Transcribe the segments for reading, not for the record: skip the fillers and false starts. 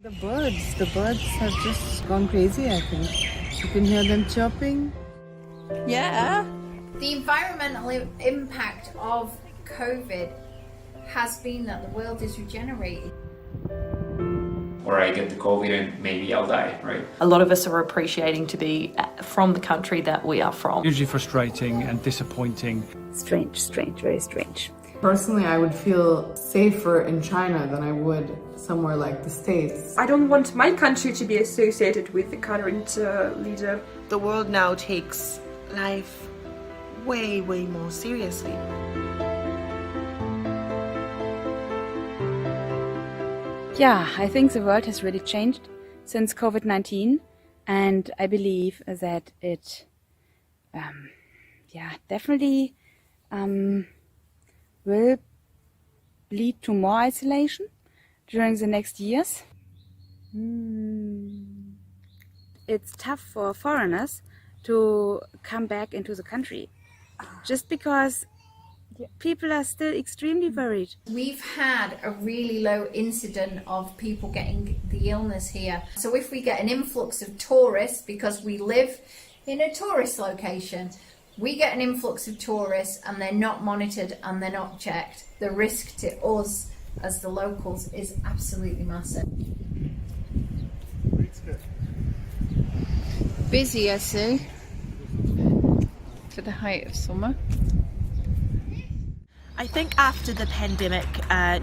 The birds have just gone crazy, I think. You can hear them chirping. Yeah. The environmental impact of COVID has been that the world is regenerating. Or I get the COVID and maybe I'll die, right? A lot of us are appreciating to be from the country that we are from. Hugely frustrating and disappointing. Strange, very strange. Personally, I would feel safer in China than I would somewhere like the States. I don't want my country to be associated with the current leader. The world now takes life way more seriously. Yeah, I think the world has really changed since COVID-19, and I believe that it definitely will lead to more isolation during the next years. It's tough for foreigners to come back into the country, just because people are still extremely worried. We've had a really low incident of people getting the illness here. So if we get an influx of tourists, because we live in a tourist location, we get an influx of tourists and they're not monitored and they're not checked, the risk to us as the locals is absolutely massive. Busy, I see, for the height of summer. I think after the pandemic,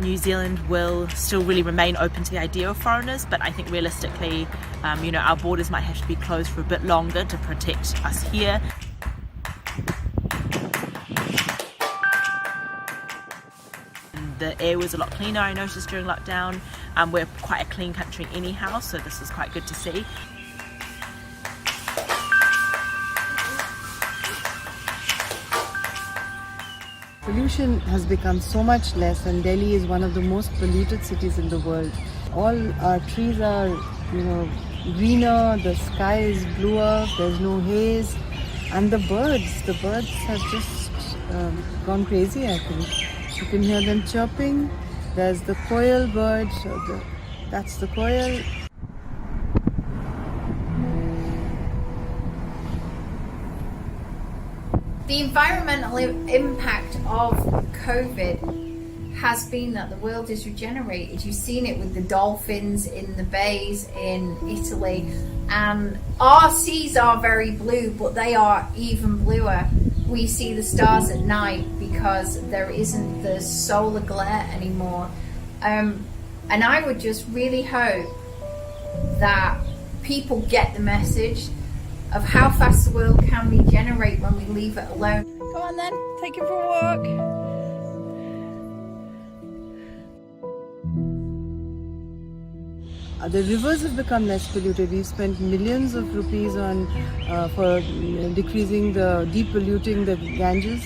New Zealand will still really remain open to the idea of foreigners, but I think realistically, our borders might have to be closed for a bit longer to protect us here. The air was a lot cleaner, I noticed, during lockdown. We're quite a clean country anyhow, so this is quite good to see. Pollution has become so much less, and Delhi is one of the most polluted cities in the world. All our trees are, greener, the sky is bluer, there's no haze, and the birds have just gone crazy, I think. You can hear them chirping. There's the koel bird, that's the koel. The environmental impact of COVID has been that the world is regenerated. You've seen it with the dolphins in the bays in Italy, and our seas are very blue, but they are even bluer. We see the stars at night because there isn't the solar glare anymore. And I would just really hope that people get the message of how fast the world can regenerate when we leave it alone. Go on then, take him for a walk. The rivers have become less polluted. We've spent millions of rupees on for decreasing the depolluting the Ganges,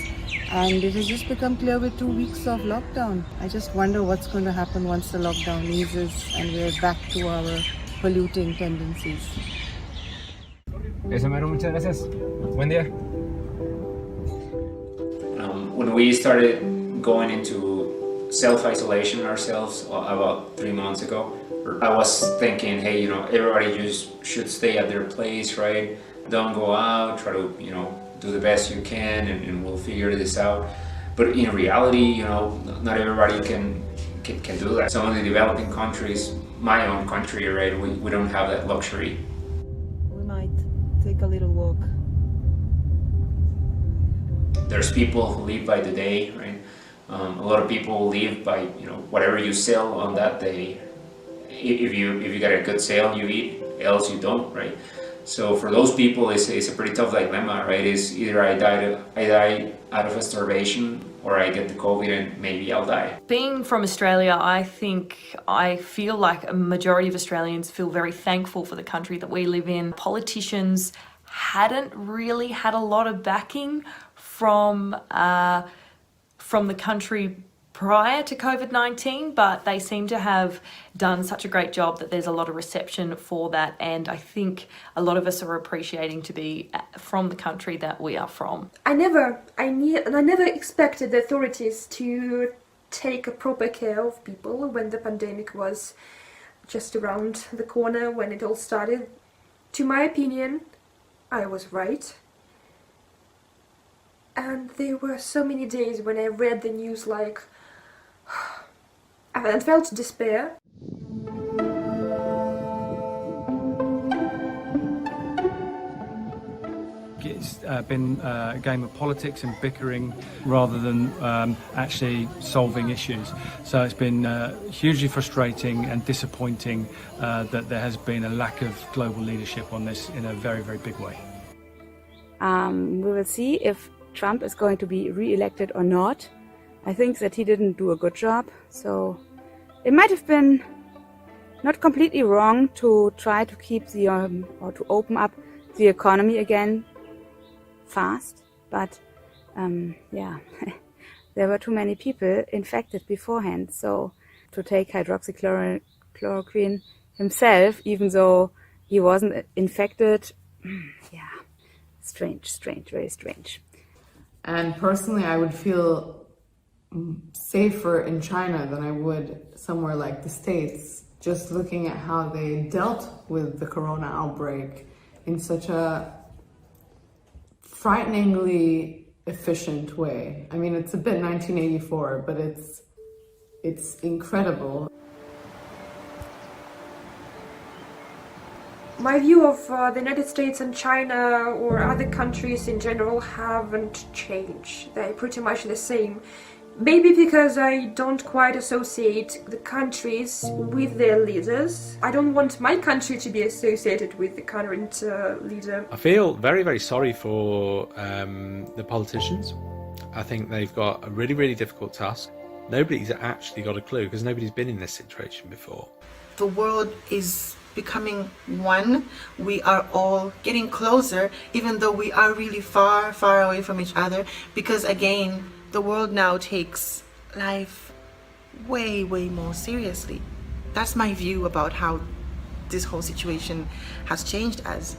and it has just become clear with 2 weeks of lockdown. I just wonder what's going to happen once the lockdown eases and we're back to our polluting tendencies. Eso mero, muchas gracias. Buen día. When we started going into self-isolation ourselves about 3 months ago, I was thinking, hey, everybody just should stay at their place, right? Don't go out, try to, do the best you can, and we'll figure this out. But in reality, not everybody can do that. Some of the developing countries, my own country, right, we don't have that luxury. We might take a little walk. There's people who live by the day, right? A lot of people live by, whatever you sell on that day. If you get a good sale, you eat, else you don't, right? So for those people, it's a pretty tough dilemma, right? It's either I die out of starvation, or I get the COVID and maybe I'll die. Being from Australia, I feel like a majority of Australians feel very thankful for the country that we live in. Politicians hadn't really had a lot of backing from the country prior to COVID-19, but they seem to have done such a great job that there's a lot of reception for that, and I think a lot of us are appreciating to be from the country that we are from. I never expected the authorities to take a proper care of people when the pandemic was just around the corner when it all started. To my opinion, I was right. And there were so many days when I read the news like I felt despair. It's been a game of politics and bickering rather than actually solving issues. So it's been hugely frustrating and disappointing that there has been a lack of global leadership on this in a very, very big way. We will see if Trump is going to be re-elected or not. I think that he didn't do a good job, so it might have been not completely wrong to try to keep the or to open up the economy again fast, but yeah, there were too many people infected beforehand, so to take hydroxychloroquine himself, even though he wasn't infected, yeah, strange, very strange. And personally, I would feel safer in China than I would somewhere like the States, just looking at how they dealt with the corona outbreak in such a frighteningly efficient way. I mean, it's a bit 1984, but it's incredible. My view of the United States and China or other countries in general haven't changed. They're pretty much the same. Maybe because I don't quite associate the countries with their leaders. I don't want my country to be associated with the current leader. I feel very, very sorry for the politicians. I think they've got a really, really difficult task. Nobody's actually got a clue because nobody's been in this situation before. The world is becoming one. We are all getting closer, even though we are really far, far away from each other, because again, the world now takes life way, way more seriously. That's my view about how this whole situation has changed us.